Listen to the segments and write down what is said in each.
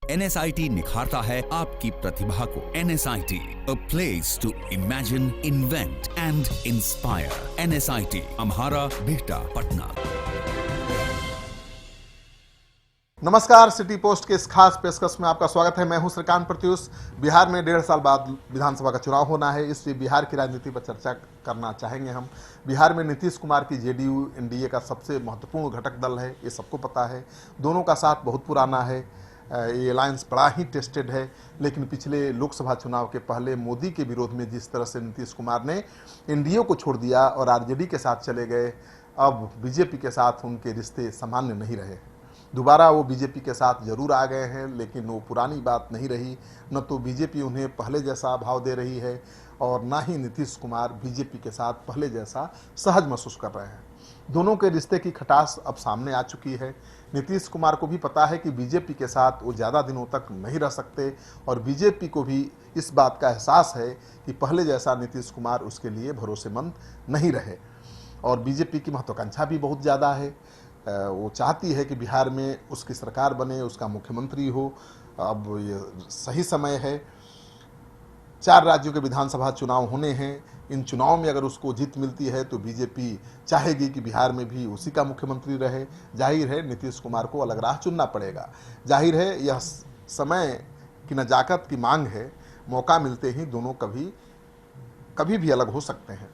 NSIT निखारता है आपकी प्रतिभा को। NSIT, a place to imagine, invent and inspire. NSIT, अम्हारा, Bihta, Patna. नमस्कार, सिटी पोस्ट के इस खास पेशकश में आपका स्वागत है। मैं हूं श्रीकांत प्रत्युष। बिहार में 1.5 साल बाद विधानसभा का चुनाव होना है, इसलिए बिहार की राजनीति पर चर्चा करना चाहेंगे हम। बिहार में नीतीश कुमार की जेडीयू एनडीए का सबसे महत्वपूर्ण घटक दल है, ये सबको पता है। दोनों का साथ बहुत पुराना है, ये अलायंस बड़ा ही टेस्टेड है। लेकिन पिछले लोकसभा चुनाव के पहले मोदी के विरोध में जिस तरह से नीतीश कुमार ने एनडीए को छोड़ दिया और आरजेडी के साथ चले गए, अब बीजेपी के साथ उनके रिश्ते सामान्य नहीं रहे। दोबारा वो बीजेपी के साथ जरूर आ गए हैं, लेकिन वो पुरानी बात नहीं रही। न तो बीजेपी उन्हें पहले जैसा भाव दे रही है और ना ही नीतीश कुमार बीजेपी के साथ पहले जैसा सहज महसूस कर रहे हैं। दोनों के रिश्ते की खटास अब सामने आ चुकी है। नीतीश कुमार को भी पता है कि बीजेपी के साथ वो ज़्यादा दिनों तक नहीं रह सकते और बीजेपी को भी इस बात का एहसास है कि पहले जैसा नीतीश कुमार उसके लिए भरोसेमंद नहीं रहे। और बीजेपी की महत्वाकांक्षा भी बहुत ज़्यादा है। वो चाहती है कि बिहार में उसकी सरकार बने, उसका मुख्यमंत्री हो। अब ये सही समय है। 4 राज्यों के विधानसभा चुनाव होने हैं। इन चुनाव में अगर उसको जीत मिलती है तो बीजेपी चाहेगी कि बिहार में भी उसी का मुख्यमंत्री रहे। जाहिर है नीतीश कुमार को अलग राह चुनना पड़ेगा। जाहिर है यह समय की नजाकत की मांग है। मौका मिलते ही दोनों कभी भी अलग हो सकते हैं।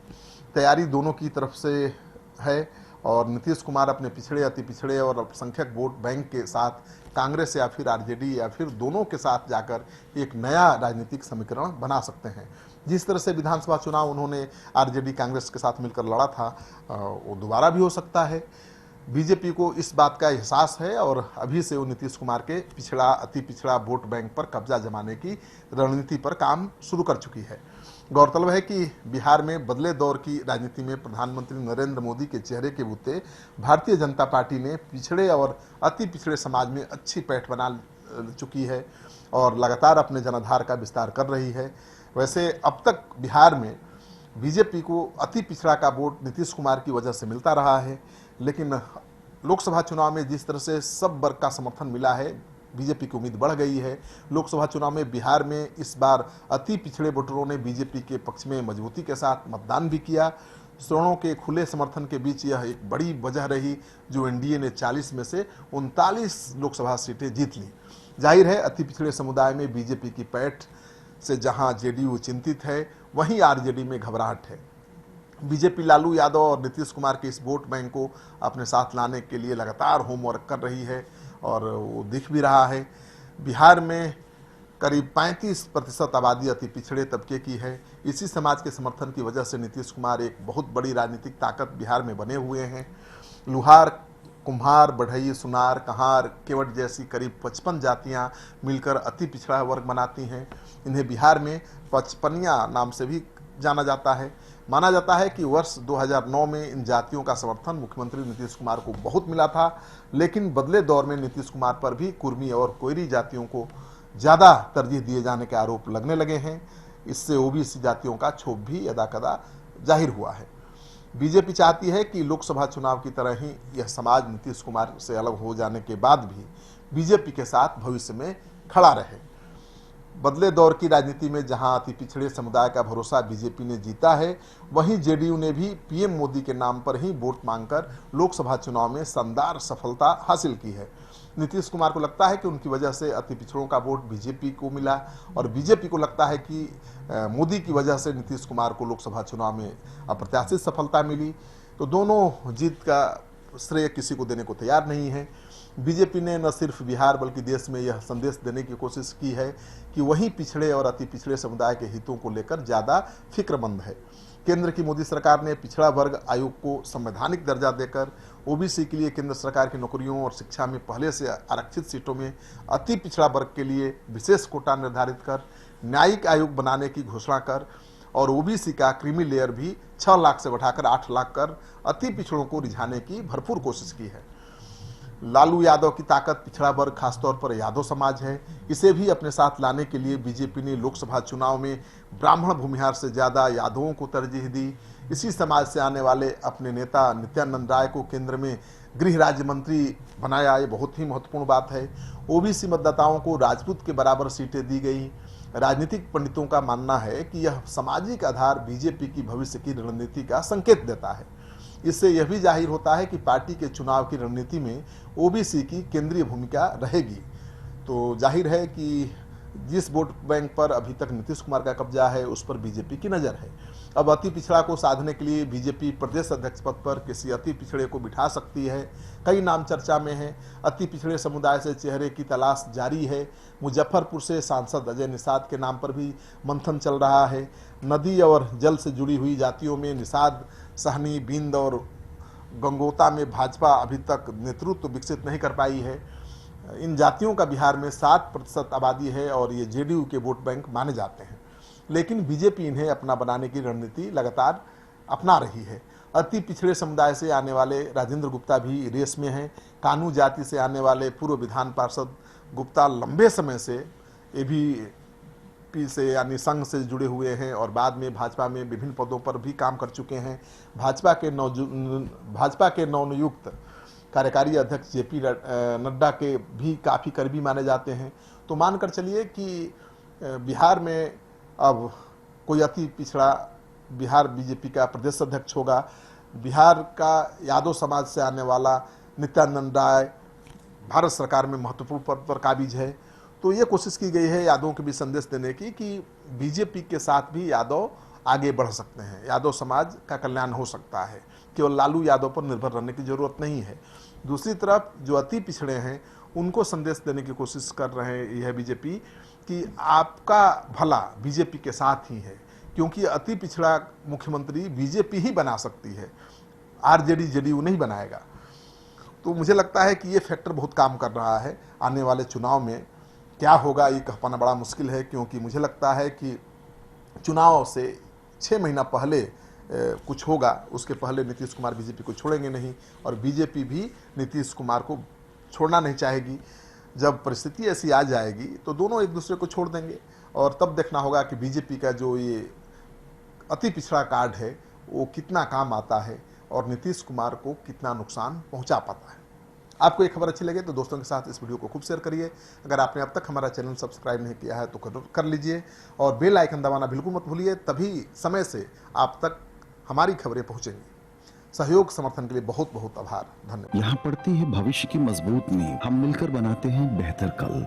तैयारी दोनों की तरफ से है और नीतीश कुमार अपने पिछड़े, अति पिछड़े और अल्पसंख्यक वोट बैंक के साथ कांग्रेस या फिर आरजेडी या फिर दोनों के साथ जाकर एक नया राजनीतिक समीकरण बना सकते हैं। जिस तरह से विधानसभा चुनाव उन्होंने आरजेडी कांग्रेस के साथ मिलकर लड़ा था, वो दोबारा भी हो सकता है। बीजेपी को इस बात का एहसास है और अभी से वो नीतीश कुमार के पिछड़ा, अति पिछड़ा वोट बैंक पर कब्जा जमाने की रणनीति पर काम शुरू कर चुकी है। गौरतलब है कि बिहार में बदले दौर की राजनीति में प्रधानमंत्री नरेंद्र मोदी के चेहरे के बूते भारतीय जनता पार्टी ने पिछड़े और अति पिछड़े समाज में अच्छी पैठ बना चुकी है और लगातार अपने जनाधार का विस्तार कर रही है। वैसे अब तक बिहार में बीजेपी को अति पिछड़ा का वोट नीतीश कुमार की वजह से मिलता रहा है, लेकिन लोकसभा चुनाव में जिस तरह से सब वर्ग का समर्थन मिला है, बीजेपी की उम्मीद बढ़ गई है। लोकसभा चुनाव में बिहार में इस बार अति पिछड़े वोटरों ने बीजेपी के पक्ष में मजबूती के साथ मतदान भी किया। श्रोणों के खुले समर्थन के बीच यह एक बड़ी वजह रही जो एनडीए ने 40 में से 39 लोकसभा सीटें जीत ली। जाहिर है अति पिछड़े समुदाय में बीजेपी की पैठ से जहां जेडीयू चिंतित है, वहीं आरजेडी में घबराहट है। बीजेपी लालू यादव और नीतीश कुमार के इस वोट बैंक को अपने साथ लाने के लिए लगातार होमवर्क कर रही है और वो दिख भी रहा है। बिहार में करीब 35% आबादी अति पिछड़े तबके की है। इसी समाज के समर्थन की वजह से नीतीश कुमार एक बहुत बड़ी राजनीतिक ताकत बिहार में बने हुए हैं। लुहार, कुम्हार, बढ़ई, सुनार, कहार, केवट जैसी करीब 55 जातियां मिलकर अति पिछड़ा वर्ग बनाती हैं। इन्हें बिहार में 55 नाम से भी जाना जाता है। माना जाता है कि वर्ष 2009 में इन जातियों का समर्थन मुख्यमंत्री नीतीश कुमार को बहुत मिला था, लेकिन बदले दौर में नीतीश कुमार पर भी कुर्मी और कोयरी जातियों को ज़्यादा तरजीह दिए जाने के आरोप लगने लगे हैं। इससे ओबीसी जातियों का क्षोभ भी यदाकदा जाहिर हुआ है। बीजेपी चाहती है कि लोकसभा चुनाव की तरह ही यह समाज नीतीश कुमार से अलग हो जाने के बाद भी बीजेपी के साथ भविष्य में खड़ा रहे। बदले दौर की राजनीति में जहां अति पिछड़े समुदाय का भरोसा बीजेपी ने जीता है, वहीं जेडीयू ने भी पीएम मोदी के नाम पर ही वोट मांगकर लोकसभा चुनाव में शानदार सफलता हासिल की है। नीतीश कुमार को लगता है कि उनकी वजह से अति पिछड़ों का वोट बीजेपी को मिला और बीजेपी को लगता है कि मोदी की वजह से नीतीश कुमार को लोकसभा चुनाव में अप्रत्याशित सफलता मिली। तो दोनों जीत का श्रेय किसी को देने को तैयार नहीं है। बीजेपी ने न सिर्फ बिहार बल्कि देश में यह संदेश देने की कोशिश की है कि वही पिछड़े और अति पिछड़े समुदाय के हितों को लेकर ज़्यादा फिक्रमंद है। केंद्र की मोदी सरकार ने पिछड़ा वर्ग आयोग को संवैधानिक दर्जा देकर ओबीसी के लिए केंद्र सरकार की नौकरियों और शिक्षा में पहले से आरक्षित सीटों में अति पिछड़ा वर्ग के लिए विशेष कोटा निर्धारित कर, न्यायिक आयोग बनाने की घोषणा कर और ओबीसी का क्रीमी लेयर भी 6 लाख से बढ़ाकर 8 लाख कर अति पिछड़ों को रिझाने की भरपूर कोशिश की है। लालू यादव की ताकत पिछड़ा वर्ग खासतौर पर यादव समाज है। इसे भी अपने साथ लाने के लिए बीजेपी ने लोकसभा चुनाव में ब्राह्मण भूमिहार से ज्यादा यादवों को तरजीह दी। इसी समाज से आने वाले अपने नेता नित्यानंद राय को केंद्र में गृह राज्य मंत्री बनाया। ये बहुत ही महत्वपूर्ण बात है। ओबीसी मतदाताओं को राजपूत के बराबर सीटें दी गई। राजनीतिक पंडितों का मानना है कि यह सामाजिक आधार बीजेपी की भविष्य की रणनीति का संकेत देता है। इससे यह भी जाहिर होता है कि पार्टी के चुनाव की रणनीति में ओबीसी की केंद्रीय भूमिका रहेगी। तो जाहिर है कि जिस वोट बैंक पर अभी तक नीतीश कुमार का कब्जा है उस पर बीजेपी की नज़र है। अब अति पिछड़ा को साधने के लिए बीजेपी प्रदेश अध्यक्ष पद पर किसी अति पिछड़े को बिठा सकती है। कई नाम चर्चा में हैं। अति पिछड़े समुदाय से चेहरे की तलाश जारी है। मुजफ्फरपुर से सांसद अजय निषाद के नाम पर भी मंथन चल रहा है। नदी और जल से जुड़ी हुई जातियों में निषाद, सहनी, बिंद और गंगोता में भाजपा अभी तक नेतृत्व विकसित नहीं कर पाई है। इन जातियों का बिहार में 7% आबादी है और ये जेडीयू के वोट बैंक माने जाते हैं, लेकिन बीजेपी इन्हें अपना बनाने की रणनीति लगातार अपना रही है। अति पिछड़े समुदाय से आने वाले राजेंद्र गुप्ता भी रेस में हैं। कानू जाति से आने वाले पूर्व विधान पार्षद गुप्ता लंबे समय से एबीपी से यानी संघ से जुड़े हुए हैं और बाद में भाजपा में विभिन्न पदों पर भी काम कर चुके हैं। भाजपा के नवनियुक्त कार्यकारी अध्यक्ष जेपी नड्डा के भी काफ़ी करीबी माने जाते हैं। तो मानकर चलिए कि बिहार में अब कोई अति पिछड़ा बिहार बीजेपी का प्रदेश अध्यक्ष होगा। बिहार का यादव समाज से आने वाला नित्यानंद राय भारत सरकार में महत्वपूर्ण पद पर काबिज है। तो ये कोशिश की गई है यादवों के बीच संदेश देने की कि बीजेपी के साथ भी यादव आगे बढ़ सकते हैं, यादव समाज का कल्याण हो सकता है, केवल लालू यादव पर निर्भर रहने की जरूरत नहीं है। दूसरी तरफ जो अति पिछड़े हैं उनको संदेश देने की कोशिश कर रहे हैं यह बीजेपी कि आपका भला बीजेपी के साथ ही है, क्योंकि अति पिछड़ा मुख्यमंत्री बीजेपी ही बना सकती है, आरजेडी जेडीयू नहीं बनाएगा। तो मुझे लगता है कि ये फैक्टर बहुत काम कर रहा है। आने वाले चुनाव में क्या होगा ये कह पाना बड़ा मुश्किल है, क्योंकि मुझे लगता है कि चुनाव से 6 महीना पहले कुछ होगा। उसके पहले नीतीश कुमार बीजेपी को छोड़ेंगे नहीं और बीजेपी भी नीतीश कुमार को छोड़ना नहीं चाहेगी। जब परिस्थिति ऐसी आ जाएगी तो दोनों एक दूसरे को छोड़ देंगे और तब देखना होगा कि बीजेपी का जो ये अति पिछड़ा कार्ड है वो कितना काम आता है और नीतीश कुमार को कितना नुकसान पहुंचा पाता है। आपको ये खबर अच्छी लगे तो दोस्तों के साथ इस वीडियो को खूब शेयर करिए। अगर आपने अब तक हमारा चैनल सब्सक्राइब नहीं किया है तो कर लीजिए और बेल आइकन दबाना बिल्कुल मत भूलिए, तभी समय से आप तक हमारी खबरें पहुंचेंगी। सहयोग समर्थन के लिए बहुत बहुत आभार, धन्यवाद। यहाँ पड़ती है भविष्य की मजबूत नींव, हम मिलकर बनाते हैं बेहतर कल।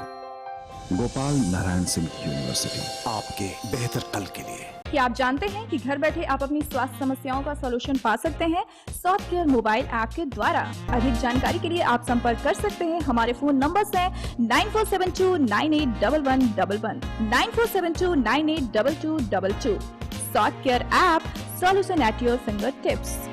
गोपाल नारायण सिंह यूनिवर्सिटी, आपके बेहतर कल के लिए। क्या आप जानते हैं कि घर बैठे आप अपनी स्वास्थ्य समस्याओं का सलूशन पा सकते हैं सॉफ्टकेयर मोबाइल ऐप के द्वारा। अधिक जानकारी के लिए आप संपर्क कर सकते हैं। हमारे फोन नंबर्स हैं 9472981111, 9472982222। Softcare app, solution at your finger tips.